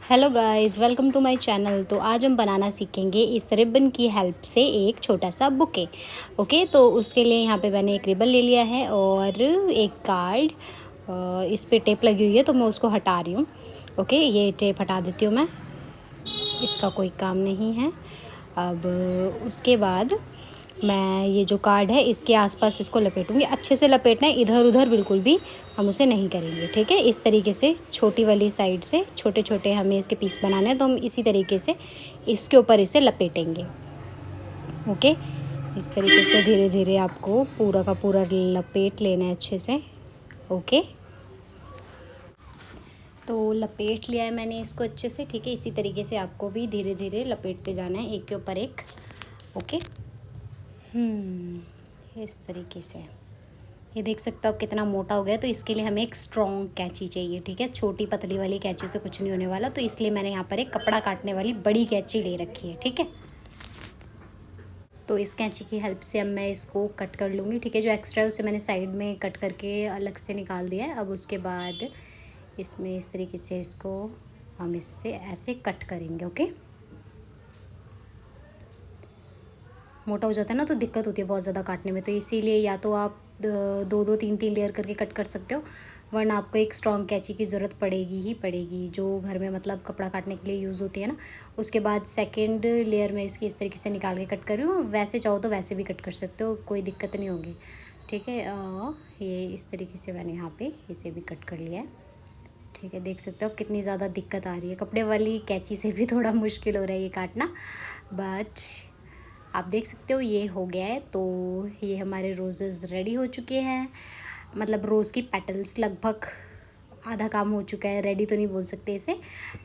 Hello guys, welcome to my channel. तो आज हम बनाना सीखेंगे इस रिबन की हेल्प से एक छोटा सा बुके। ओके, तो उसके लिए यहाँ पे मैंने एक रिबन ले लिया है और एक कार्ड। इस पे टेप लगी हुई है तो मैं उसको हटा रही हूँ। ओके, ये टेप हटा देती हूँ मैं, इसका कोई काम नहीं है। अब उसके बाद मैं ये जो कार्ड है इसके आसपास इसको लपेटूंगी। अच्छे से लपेटना है, इधर उधर बिल्कुल भी हम उसे नहीं करेंगे। ठीक है, इस तरीके से छोटी वाली साइड से छोटे छोटे हमें इसके पीस बनाने हैं, तो हम इसी तरीके से इसके ऊपर इसे लपेटेंगे। ओके, इस तरीके से धीरे धीरे आपको पूरा का पूरा लपेट लेना है अच्छे से। ओके, तो लपेट लिया है मैंने इसको अच्छे से। ठीक है, इसी तरीके से आपको भी धीरे धीरे लपेटते जाना है, एक के ऊपर एक। ओके, इस तरीके से ये देख सकते हो आप कितना मोटा हो गया। तो इसके लिए हमें एक स्ट्रॉन्ग कैंची चाहिए। ठीक है, छोटी पतली वाली कैंची से कुछ नहीं होने वाला, तो इसलिए मैंने यहाँ पर एक कपड़ा काटने वाली बड़ी कैंची ले रखी है। ठीक है, तो इस कैंची की हेल्प से अब मैं इसको कट कर लूँगी। ठीक है, जो एक्स्ट्रा है उसे मैंने साइड में कट करके अलग से निकाल दिया है। अब उसके बाद इसमें इस तरीके से इसको हम इससे ऐसे कट करेंगे। ओके, मोटा हो जाता है ना तो दिक्कत होती है बहुत ज़्यादा काटने में, तो इसीलिए या तो आप दो दो तीन तीन लेयर करके कट कर सकते हो, वरना आपको एक स्ट्रॉन्ग कैंची की ज़रूरत पड़ेगी ही पड़ेगी, जो घर में मतलब कपड़ा काटने के लिए यूज़ होती है ना। उसके बाद सेकंड लेयर में इसकी इस तरीके से निकाल के कट कर रही हूँ। वैसे चाहो तो वैसे भी कट कर सकते हो, कोई दिक्कत नहीं होगी। ठीक है, ये इस तरीके से मैंने यहाँ पर इसे भी कट कर लिया है। ठीक है, देख सकते हो आप कितनी ज़्यादा दिक्कत आ रही है। कपड़े वाली कैंची से भी थोड़ा मुश्किल हो रहा है ये काटना, बट आप देख सकते हो ये हो गया है। तो ये हमारे रोज़ेज़ रेडी हो चुके हैं, मतलब रोज़ की पेटल्स लगभग आधा काम हो चुका है। रेडी तो नहीं बोल सकते इसे।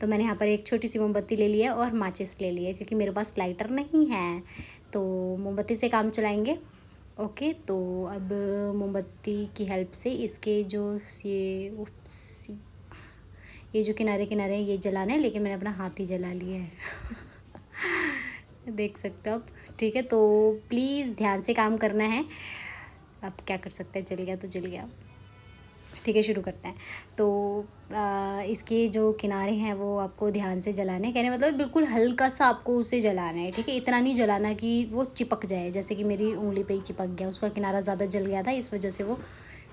तो मैंने यहाँ पर एक छोटी सी मोमबत्ती ले ली है और माचिस ले ली है, क्योंकि मेरे पास लाइटर नहीं है, तो मोमबत्ती से काम चलाएंगे। ओके, तो अब मोमबत्ती की हेल्प से इसके जो ये जो किनारे किनारे ये जलाने हैं, लेकिन मैंने अपना हाथ ही जला लिया है। देख सकते हो आप। ठीक है, तो प्लीज़ ध्यान से काम करना है। अब क्या कर सकते हैं, जल गया तो जल गया। ठीक है, शुरू करते हैं। तो इसके जो किनारे हैं वो आपको ध्यान से जलाने हैं। कहने मतलब बिल्कुल हल्का सा आपको उसे जलाना है। ठीक है, इतना नहीं जलाना कि वो चिपक जाए, जैसे कि मेरी उंगली पे ही चिपक गया, उसका किनारा ज़्यादा जल गया था, इस वजह से वो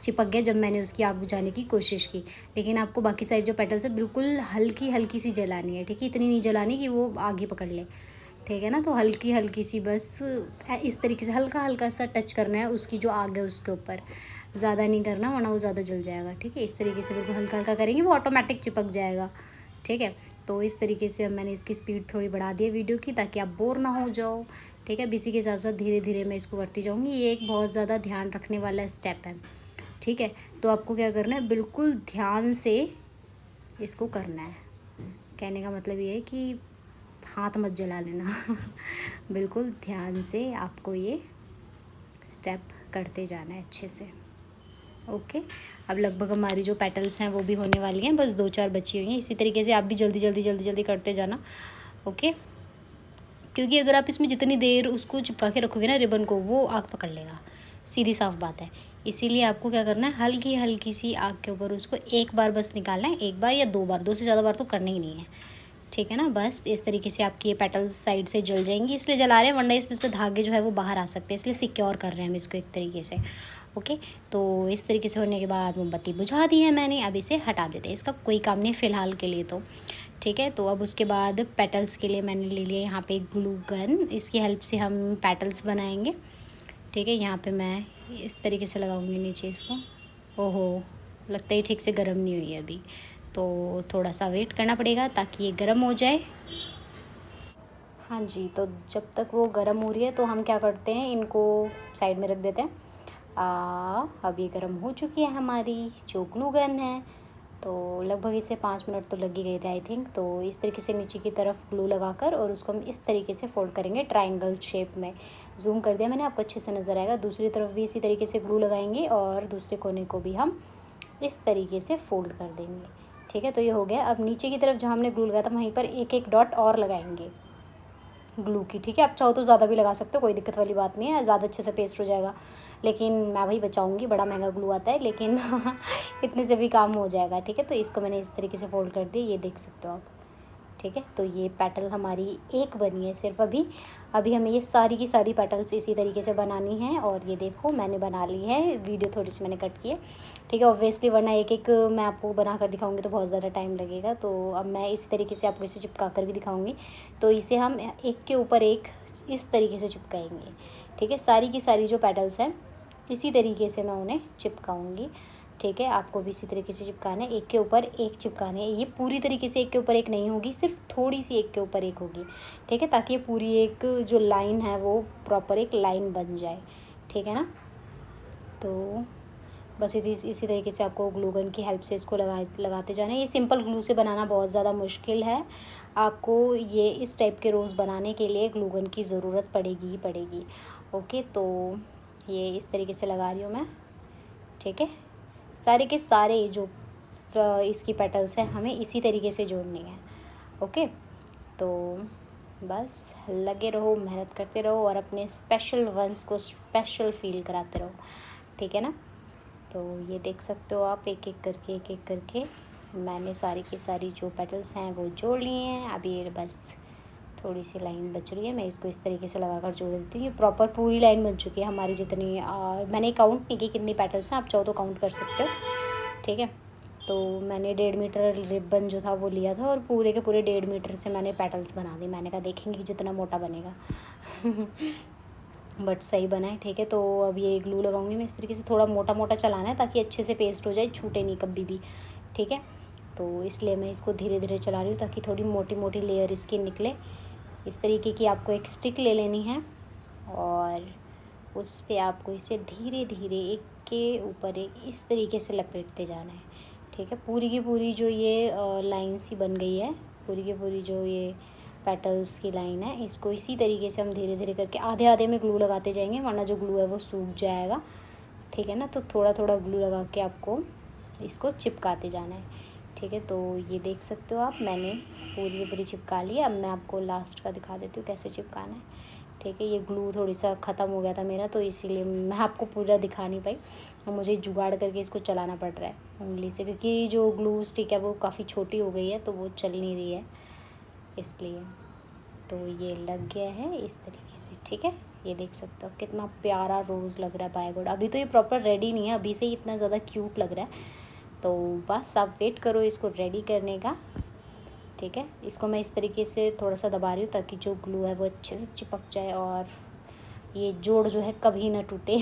चिपक गया जब मैंने उसकी आग बुझाने की कोशिश की। लेकिन आपको बाकी सारी जो पेटल्स है बिल्कुल हल्की हल्की सी जलानी है। ठीक है, इतनी नहीं जलानी कि वो आग ही पकड़ ले। ठीक है ना, तो हल्की हल्की सी बस इस तरीके से हल्का हल्का सा टच करना है उसकी जो आग है उसके ऊपर, ज़्यादा नहीं करना वरना वो ज़्यादा जल जाएगा। ठीक है, इस तरीके से बिल्कुल हल्का हल्का करेंगे, वो ऑटोमेटिक चिपक जाएगा। ठीक है, तो इस तरीके से अब मैंने इसकी स्पीड थोड़ी बढ़ा दी है वीडियो की, ताकि आप बोर ना हो जाओ। ठीक है, अब इसी के साथ साथ धीरे धीरे मैं इसको करती जाऊँगी। ये एक बहुत ज़्यादा ध्यान रखने वाला स्टेप है। ठीक है, तो आपको क्या करना है, बिल्कुल ध्यान से इसको करना है। कहने का मतलब ये है कि हाथ मत जला लेना। बिल्कुल ध्यान से आपको ये स्टेप करते जाना है अच्छे से। ओके, अब लगभग हमारी जो पेटल्स हैं वो भी होने वाली हैं, बस 2-4 बची हुई हैं। इसी तरीके से आप भी जल्दी जल्दी जल्दी जल्दी करते जाना। ओके, क्योंकि अगर आप इसमें जितनी देर उसको चिपका के रखोगे ना रिबन को, वो आग पकड़ लेगा, सीधी साफ बात है। इसीलिए आपको क्या करना है, हल्की हल्की सी आग के ऊपर उसको एक बार बस निकालना है, एक बार या 2 बार, 2 से ज़्यादा बार तो करना ही नहीं है। ठीक है ना, बस इस तरीके से आपकी ये पेटल्स साइड से जल जाएंगी, इसलिए जला रहे हैं, वरना इसमें से धागे जो है वो बाहर आ सकते हैं, इसलिए सिक्योर कर रहे हैं हम इसको एक तरीके से। ओके, तो इस तरीके से होने के बाद मोमबत्ती बुझा दी है मैंने। अब इसे हटा देते हैं, इसका कोई काम नहीं फ़िलहाल के लिए तो। ठीक है, तो अब उसके बाद पेटल्स के लिए मैंने ले लिया यहाँ पे एक ग्लू गन, इसकी हेल्प से हम पेटल्स बनाएंगे। ठीक है, यहाँ पे मैं इस तरीके से लगाऊंगी नीचे इसको। ओहो, लगता है ठीक से गर्म नहीं हुई है अभी, तो थोड़ा सा वेट करना पड़ेगा ताकि ये गर्म हो जाए। हाँ जी, तो जब तक वो गर्म हो रही है तो हम क्या करते हैं, इनको साइड में रख देते हैं। अब ये गर्म हो चुकी है हमारी जो ग्लू गन है, तो लगभग इसे 5 मिनट तो लग ही गए थे आई थिंक। तो इस तरीके से नीचे की तरफ ग्लू लगाकर और उसको हम इस तरीके से फोल्ड करेंगे ट्रायंगल शेप में। जूम कर दिया मैंने, आपको अच्छे से नज़र आएगा। दूसरी तरफ भी इसी तरीके से ग्लू लगाएंगे और दूसरे कोने को भी हम इस तरीके से फोल्ड कर देंगे। ठीक है, तो ये हो गया। अब नीचे की तरफ जहाँ हमने ग्लू लगाया था वहीं पर एक एक डॉट और लगाएंगे ग्लू की। ठीक है, आप चाहो तो ज़्यादा भी लगा सकते हो, कोई दिक्कत वाली बात नहीं है, ज़्यादा अच्छे से पेस्ट हो जाएगा। लेकिन मैं वही बचाऊंगी, बड़ा महंगा ग्लू आता है, लेकिन इतने से भी काम हो जाएगा। ठीक है, तो इसको मैंने इस तरीके से फोल्ड कर दी, ये देख सकते हो आप। ठीक है। तो ये पेटल हमारी एक बनी है सिर्फ अभी। अभी हमें ये सारी की सारी पेटल्स इसी तरीके से बनानी है। और ये देखो मैंने बना ली है, वीडियो थोड़ी सी मैंने कट की है, ठीक है। ऑब्वियसली वरना एक एक मैं आपको बना कर दिखाऊंगी तो बहुत ज़्यादा टाइम लगेगा। तो अब मैं इसी तरीके से आपको इसे चिपका कर भी दिखाऊंगी। तो इसे हम एक के ऊपर एक इस तरीके से चिपकाएंगे, ठीक है। सारी की सारी जो पेटल्स हैं इसी तरीके से मैं उन्हें चिपकाऊंगी, ठीक है। आपको भी इसी तरीके से चिपकाना है, एक के ऊपर एक चिपकाना है। ये पूरी तरीके से एक के ऊपर एक नहीं होगी, सिर्फ थोड़ी सी एक के ऊपर एक होगी, ठीक है, ताकि ये पूरी एक जो लाइन है वो प्रॉपर एक लाइन बन जाए, ठीक है ना। तो बस इसी तरीके से आपको ग्लू गन की हेल्प से इसको लगाते जाना है। ये सिंपल ग्लू से बनाना बहुत ज़्यादा मुश्किल है। आपको ये इस टाइप के रोज़ बनाने के लिए ग्लू गन की ज़रूरत पड़ेगी ही पड़ेगी। ओके, तो ये इस तरीके से लगा रही हूँ मैं, ठीक है। सारे के सारे जो इसकी पेटल्स हैं हमें इसी तरीके से जोड़नी है। ओके, तो बस लगे रहो, मेहनत करते रहो और अपने स्पेशल वंस को स्पेशल फील कराते रहो, ठीक है ना। तो ये देख सकते हो आप एक एक करके मैंने सारी की सारी जो पेटल्स हैं वो जोड़ लिए हैं। अभी ये बस थोड़ी सी लाइन बच रही है, मैं इसको इस तरीके से लगाकर जोड़ देती हूँ। ये प्रॉपर पूरी लाइन बन चुकी है हमारी। जितनी मैंने काउंट नहीं की कितनी पेटल्स हैं, आप चाहो तो काउंट कर सकते हो, ठीक है। तो मैंने 1.5 मीटर रिबन जो था वो लिया था और पूरे के पूरे 1.5 मीटर से मैंने पेटल्स बना दी। मैंने कहा देखेंगे कि जितना मोटा बनेगा बट सही बना है, ठीक है। तो अब ये ग्लू लगाऊंगी मैं इस तरीके से, थोड़ा मोटा मोटा चलाना है ताकि अच्छे से पेस्ट हो जाए, छूटे नहीं कभी भी, ठीक है। तो इसलिए मैं इसको धीरे धीरे चला रही हूँ ताकि थोड़ी मोटी मोटी लेयर इसकी निकले। इस तरीके की आपको एक स्टिक ले लेनी है और उस पर आपको इसे धीरे धीरे एक के ऊपर एक इस तरीके से लपेटते जाना है, ठीक है। पूरी की पूरी जो ये लाइन सी बन गई है, पूरी की पूरी जो ये पेटल्स की लाइन है, इसको इसी तरीके से हम धीरे धीरे करके आधे आधे में ग्लू लगाते जाएंगे, वरना जो ग्लू है वो सूख जाएगा, ठीक है ना। तो थोड़ा थोड़ा ग्लू लगा के आपको इसको चिपकाते जाना है, ठीक है। तो ये देख सकते हो आप, मैंने पूरी की पूरी चिपका ली। अब मैं आपको लास्ट का दिखा देती हूँ कैसे चिपकाना है, ठीक है। ये ग्लू थोड़ी सा ख़त्म हो गया था मेरा, तो इसीलिए मैं आपको पूरा दिखा नहीं पाई और मुझे जुगाड़ करके इसको चलाना पड़ रहा है उंगली से, क्योंकि जो ग्लू स्टिक है वो काफ़ी छोटी हो गई है तो वो चल नहीं रही है इसलिए। तो ये लग गया है इस तरीके से, ठीक है। ये देख सकते हो कितना प्यारा रोज़ लग रहा है बाय गॉड। अभी तो ये प्रॉपर रेडी नहीं है, अभी से ही इतना ज़्यादा क्यूट लग रहा है। तो बस आप वेट करो इसको रेडी करने का, ठीक है। इसको मैं इस तरीके से थोड़ा सा दबा रही हूँ ताकि जो ग्लू है वो अच्छे से चिपक जाए और ये जोड़ जो है कभी ना टूटे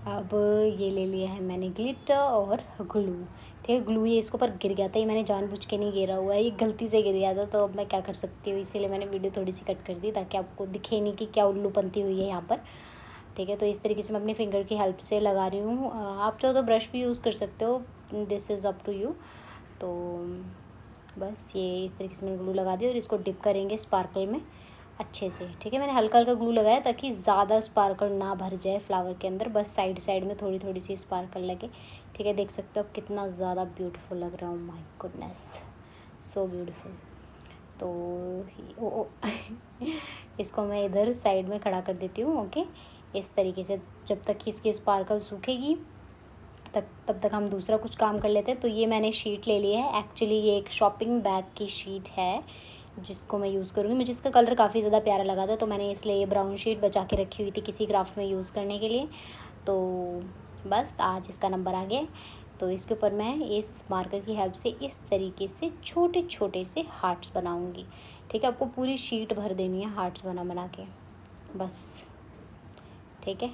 अब ये ले लिया है मैंने ग्लिटर और ग्लू, ठीक है। ग्लू ये इसके ऊपर गिर गया था, ये मैंने जानबूझ के नहीं गिरा हुआ है, ये गलती से गिर गया था। तो अब मैं क्या कर सकती हूँ, इसीलिए मैंने वीडियो थोड़ी सी कट कर दी ताकि आपको दिखे नहीं कि क्या उल्लूपंती हुई है यहाँ पर, ठीक है। तो इस तरीके से मैं अपनी फिंगर की हेल्प से लगा रही हूँ। आप चाहो तो ब्रश भी यूज़ कर सकते हो, this is up to you. तो बस ये इस तरीके से मैंने ग्लू लगा दी और इसको डिप करेंगे स्पार्कल में अच्छे से, ठीक है। मैंने हल्का हल्का ग्लू लगाया ताकि ज़्यादा स्पार्कल ना भर जाए फ्लावर के अंदर, बस साइड साइड में थोड़ी थोड़ी सी स्पार्कल लगे, ठीक है। देख सकते हो आप कितना ज़्यादा ब्यूटीफुल लग रहा हूँ, माय गुडनेस, सो ब्यूटीफुल। तो इसको मैं इधर साइड में खड़ा कर देती हूँ, ओके। इस तरीके से जब तक कि इसकी स्पार्कल सूखेगी तब तक हम दूसरा कुछ काम कर लेते हैं। तो ये मैंने शीट ले ली है, एक्चुअली ये एक शॉपिंग बैग की शीट है जिसको मैं यूज़ करूँगी। मुझे इसका कलर काफ़ी ज़्यादा प्यारा लगा था तो मैंने इसलिए ये ब्राउन शीट बचा के रखी हुई थी किसी क्राफ्ट में यूज़ करने के लिए। तो बस आज इसका नंबर आ गया। तो इसके ऊपर मैं इस मार्कर की हेल्प से इस तरीके से छोटे छोटे से हार्ट्स बनाऊँगी, ठीक है। आपको पूरी शीट भर देनी है हार्ट्स बना बना के, बस, ठीक है।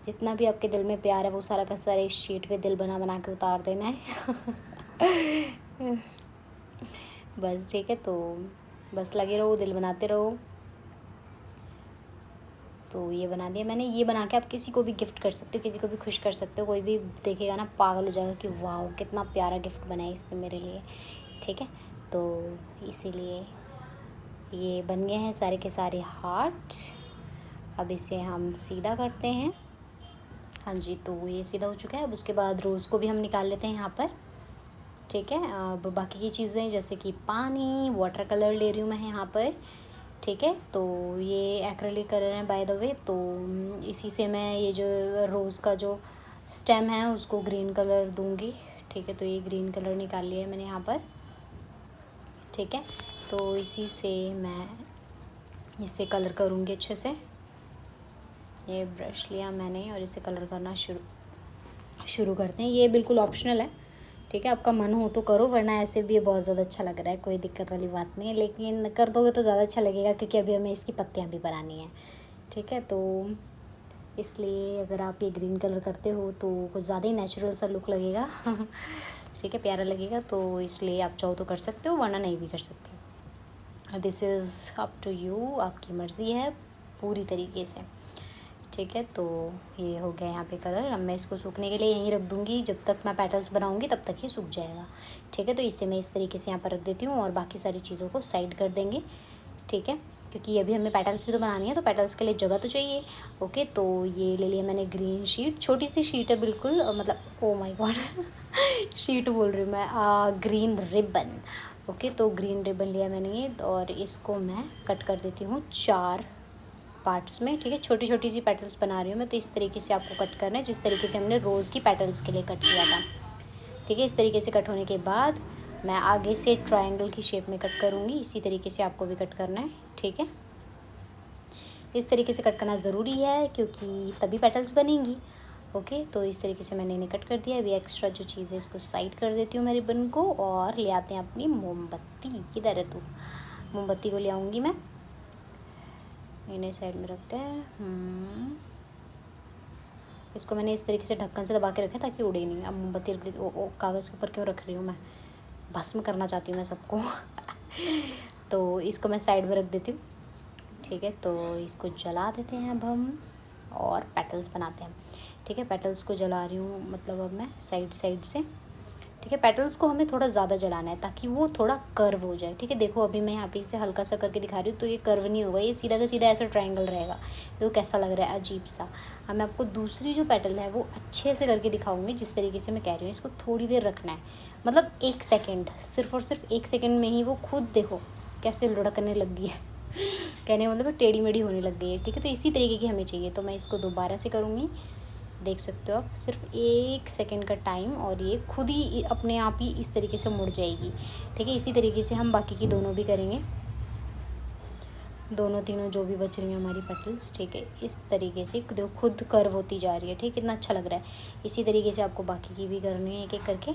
जितना भी आपके दिल में प्यार है वो सारा का सारा इस शीट पे दिल बना बना के उतार देना है बस, ठीक है। तो बस लगे रहो, दिल बनाते रहो। तो ये बना दिया मैंने। ये बना के आप किसी को भी गिफ्ट कर सकते हो, किसी को भी खुश कर सकते हो, कोई भी देखेगा ना पागल हो जाएगा कि वाह कितना प्यारा गिफ्ट बनाया इसने मेरे लिए, ठीक है। तो इसीलिए ये बन गए हैं सारे के सारे हार्ट। अब इसे हम सीधा करते हैं, हाँ जी। तो ये सीधा हो चुका है। अब उसके बाद रोज़ को भी हम निकाल लेते हैं यहाँ पर, ठीक है। अब बाकी की चीज़ें जैसे कि पानी, वाटर कलर ले रही हूँ मैं यहाँ पर, ठीक है। तो ये एक्रेलिक कलर है बाय द वे। तो इसी से मैं ये जो रोज़ का जो स्टेम है उसको ग्रीन कलर दूँगी, ठीक है। तो ये ग्रीन कलर निकाल लिया है मैंने यहाँ पर, ठीक है। तो इसी से मैं इसे कलर करूँगी अच्छे से। ये ब्रश लिया मैंने और इसे कलर करना शुरू करते हैं। ये बिल्कुल ऑप्शनल है, ठीक है, आपका मन हो तो करो, वरना ऐसे भी ये बहुत ज़्यादा अच्छा लग रहा है, कोई दिक्कत वाली बात नहीं है, लेकिन कर दोगे तो ज़्यादा अच्छा लगेगा क्योंकि अभी हमें इसकी पत्तियाँ भी बनानी हैं, ठीक है। तो इसलिए अगर आप ये ग्रीन कलर करते हो तो कुछ ज़्यादा ही नेचुरल सा लुक लगेगा ठीक है, प्यारा लगेगा, तो इसलिए आप चाहो तो कर सकते हो, वरना नहीं भी कर सकते। This is up to you, आपकी मर्ज़ी है पूरी तरीके से, ठीक है। तो ये हो गया यहाँ पे कलर। अब मैं इसको सूखने के लिए यहीं रख दूँगी, जब तक मैं पेटल्स बनाऊँगी तब तक ये सूख जाएगा, ठीक है। तो इसे मैं इस तरीके से यहाँ पर रख देती हूँ और बाकी सारी चीज़ों को साइड कर देंगे, ठीक है, क्योंकि अभी हमें पेटल्स भी तो बनानी है, तो पेटल्स के लिए जगह तो चाहिए। ओके, तो ये ले लिया मैंने ग्रीन शीट, छोटी सी शीट है बिल्कुल, मतलब ओ माय गॉड शीट बोल रही हूँ मैं, ग्रीन रिबन। ओके, तो ग्रीन रिबन लिया मैंने ये और इसको मैं कट कर देती हूँ 4 पार्ट्स में, ठीक है। छोटी छोटी सी पेटल्स बना रही हूँ मैं, तो इस तरीके से आपको कट करना है जिस तरीके से हमने रोज़ की पेटल्स के लिए कट किया था, ठीक है। इस तरीके से कट होने के बाद मैं आगे से ट्रायंगल की शेप में कट करूँगी, इसी तरीके से आपको भी कट करना है, ठीक है। इस तरीके से कट करना ज़रूरी है क्योंकि तभी पेटल्स बनेंगी। ओके, तो इस तरीके से मैंने इन्हें कट कर दिया। अभी एक्स्ट्रा जो चीज़ है इसको साइड कर देती हूँ मैं रिबन को, और ले आते हैं अपनी मोमबत्ती। किधर है तू? मोमबत्ती को ले आऊँगी मैं, इन्हें साइड में रखते हैं। इसको मैंने इस तरीके से ढक्कन से दबा के रखा है ताकि उड़े नहीं। अब मोमबत्ती रख देती। ओ कागज़ के ऊपर क्यों रख रही हूँ मैं? भस्म करना चाहती हूँ मैं सबको तो इसको मैं साइड में रख देती हूँ, ठीक है। तो इसको जला देते हैं अब हम और पेटल्स बनाते हैं, ठीक है। पेटल्स को जला रही हूँ, मतलब अब मैं साइड साइड से, ठीक है। पेटल्स को हमें थोड़ा ज़्यादा जलाना है ताकि वो थोड़ा कर्व हो जाए, ठीक है। देखो अभी मैं यहाँ पे इसे हल्का सा करके दिखा रही हूँ, तो ये कर्व नहीं होगा, ये सीधा का सीधा ऐसा ट्रायंगल रहेगा। तो कैसा लग रहा है? अजीब सा। अब मैं आपको दूसरी जो पेटल है वो अच्छे से करके दिखाऊंगी, जिस तरीके से मैं कह रही हूँ। इसको थोड़ी देर रखना है, मतलब 1 सेकेंड, सिर्फ और सिर्फ 1 सेकेंड में ही वो खुद देखो कैसे लुढ़कने लग गई है कहने का मतलब टेढ़ी मेढ़ी होने लग गई है, ठीक है। तो इसी तरीके की हमें चाहिए, तो मैं इसको दोबारा से करूँगी। देख सकते हो आप, सिर्फ 1 सेकेंड का टाइम और ये खुद ही अपने आप ही इस तरीके से मुड़ जाएगी, ठीक है। इसी तरीके से हम बाकी की दोनों भी करेंगे, दोनों तीनों जो भी बच रही हैं हमारी पेटल्स, ठीक है। इस तरीके से देखो खुद कर्व होती जा रही है, ठीक, कितना अच्छा लग रहा है। इसी तरीके से आपको बाकी की भी करनी है, एक एक करके।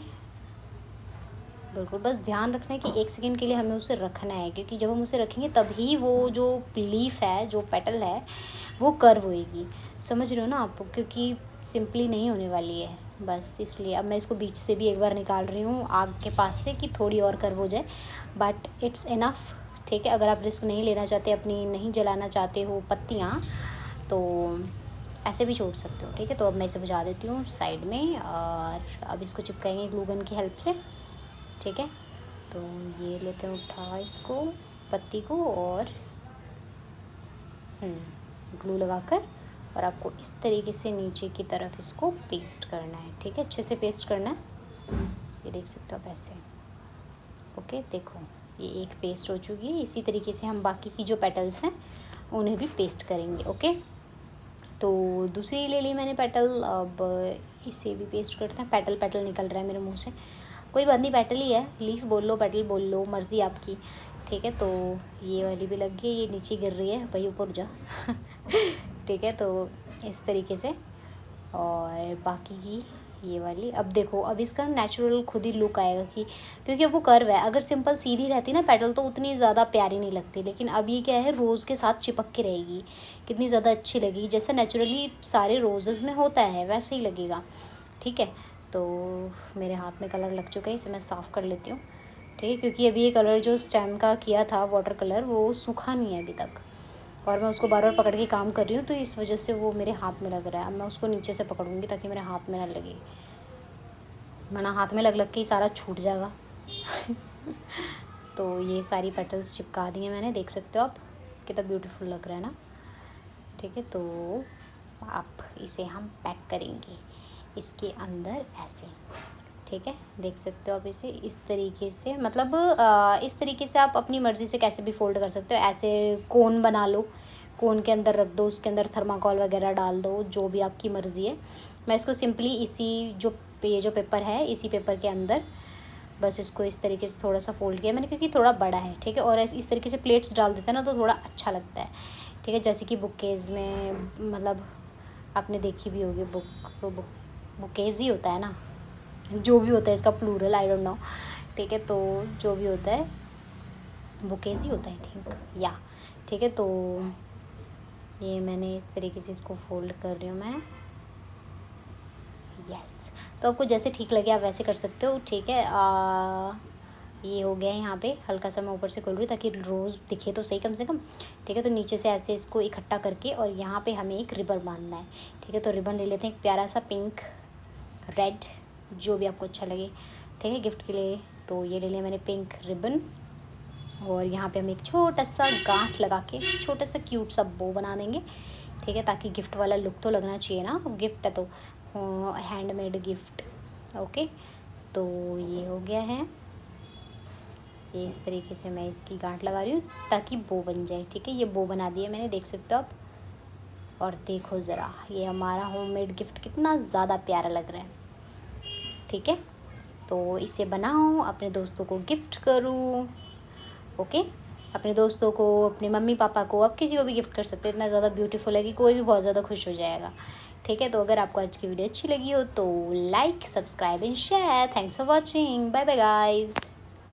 बिल्कुल, बस ध्यान रखना है कि 1 सेकेंड के लिए हमें उसे रखना है, क्योंकि जब हम उसे रखेंगे तभी वो जो लीफ है, जो पेटल है, वो कर्व होएगी। समझ रहे हो ना आप? क्योंकि सिंपली नहीं होने वाली है, बस इसलिए। अब मैं इसको बीच से भी एक बार निकाल रही हूँ आग के पास से कि थोड़ी और कर्व हो जाए, बट इट्स इनफ, ठीक है। अगर आप रिस्क नहीं लेना चाहते, अपनी नहीं जलाना चाहते हो पत्तियाँ, तो ऐसे भी छोड़ सकते हो, ठीक है। तो अब मैं इसे बुझा देती हूँ साइड में, और अब इसको चिपकाएंगे ग्लू गन की हेल्प से, ठीक है। तो ये लेते हैं उठा इसको, पत्ती को, और ग्लू लगाकर, और आपको इस तरीके से नीचे की तरफ इसको पेस्ट करना है, ठीक है। अच्छे से पेस्ट करना है, ये देख सकते हो आप ऐसे। ओके, देखो ये एक पेस्ट हो चुकी है। इसी तरीके से हम बाकी की जो पेटल्स हैं उन्हें भी पेस्ट करेंगे, ओके। तो दूसरी ले ली मैंने पेटल, अब इसे भी पेस्ट करते हैं। पेटल पेटल निकल रहा है मेरे मुंह से, कोई बात नहीं, पेटल ही है, लीफ बोल लो, पेटल बोल लो, मर्ज़ी आपकी, ठीक है। तो ये वाली भी लग गई, ये नीचे गिर रही है, भाई ऊपर जा ठीक है। तो इस तरीके से, और बाकी की ये वाली। अब देखो, अब इसका नेचुरल खुद ही लुक आएगा, कि क्योंकि अब वो कर्व है। अगर सिंपल सीधी रहती ना पेटल तो उतनी ज़्यादा प्यारी नहीं लगती, लेकिन अब ये क्या है, रोज़ के साथ चिपक के रहेगी, कितनी ज़्यादा अच्छी लगेगी। जैसा नेचुरली सारे रोज़ेज़ में होता है वैसे ही लगेगा, ठीक है। तो मेरे हाथ में कलर लग चुका है, इसे मैं साफ़ कर लेती हूँ, ठीक है। क्योंकि अभी ये कलर जो स्टेम का किया था, वाटर कलर, वो सूखा नहीं है अभी तक, और मैं उसको बार बार पकड़ के काम कर रही हूँ, तो इस वजह से वो मेरे हाथ में लग रहा है। अब मैं उसको नीचे से पकड़ूंगी ताकि मेरे हाथ में ना लगे, वरना हाथ में लग लग के ही सारा छूट जाएगा तो ये सारी पेटल्स चिपका दी हैं मैंने, देख सकते हो आप कितना ब्यूटीफुल लग रहा है ना, ठीक है। तो आप इसे हम पैक करेंगे इसके अंदर ऐसे, ठीक है। देख सकते हो आप इसे इस तरीके से, मतलब इस तरीके से आप अपनी मर्ज़ी से कैसे भी फोल्ड कर सकते हो। ऐसे कोन बना लो, कोन के अंदर रख दो, उसके अंदर थर्माकोल वगैरह डाल दो, जो भी आपकी मर्ज़ी है। मैं इसको सिंपली इसी जो ये जो पेपर है, इसी पेपर के अंदर बस इसको इस तरीके से थोड़ा सा फोल्ड किया मैंने, क्योंकि थोड़ा बड़ा है, ठीक है। और इस तरीके से प्लेट्स डाल देते हैं ना तो थोड़ा अच्छा लगता है, ठीक है। जैसे कि बुकेज़ में, मतलब आपने देखी भी होगी, बुकेज़ ही होता है ना, जो भी होता है इसका प्लूरल आई डोंट नो, ठीक है। तो जो भी होता है बुकेज़ ही होता है आई थिंक, या ठीक है। तो ये मैंने इस तरीके से इसको फोल्ड कर रही हूँ मैं, यस। तो आपको जैसे ठीक लगे आप वैसे कर सकते हो, ठीक है। ये हो गया है यहाँ पे, हल्का सा मैं ऊपर से खोल रही हूँ ताकि रोज़ दिखे तो सही कम से कम, ठीक है। तो नीचे से ऐसे इसको इकट्ठा करके और यहाँ पे हमें एक रिबन बांधना है, ठीक है। तो रिबन ले लेते हैं एक प्यारा सा पिंक, रेड, जो भी आपको अच्छा लगे, ठीक है, गिफ्ट के लिए। तो ये ले लिया मैंने पिंक रिबन, और यहाँ पे हम एक छोटा सा गांठ लगा के छोटा सा क्यूट सा बो बना देंगे, ठीक है, ताकि गिफ्ट वाला लुक तो लगना चाहिए ना, गिफ्ट है तो हैंडमेड गिफ्ट, ओके। तो ये हो गया है, ये इस तरीके से मैं इसकी गांठ लगा रही हूँ ताकि बो बन जाए, ठीक है। ये बो बना दिया मैंने, देख सकते हो आप। और देखो ज़रा ये हमारा होममेड गिफ्ट कितना ज़्यादा प्यारा लग रहा है, ठीक है। तो इसे बनाओ, अपने दोस्तों को गिफ्ट करूँ, ओके। अपने दोस्तों को, अपने मम्मी पापा को, आप किसी को भी गिफ्ट कर सकते हो। इतना ज़्यादा ब्यूटीफुल है कि कोई भी बहुत ज़्यादा खुश हो जाएगा, ठीक है। तो अगर आपको आज की वीडियो अच्छी लगी हो तो like, subscribe and share. Thanks for watching, bye bye guys.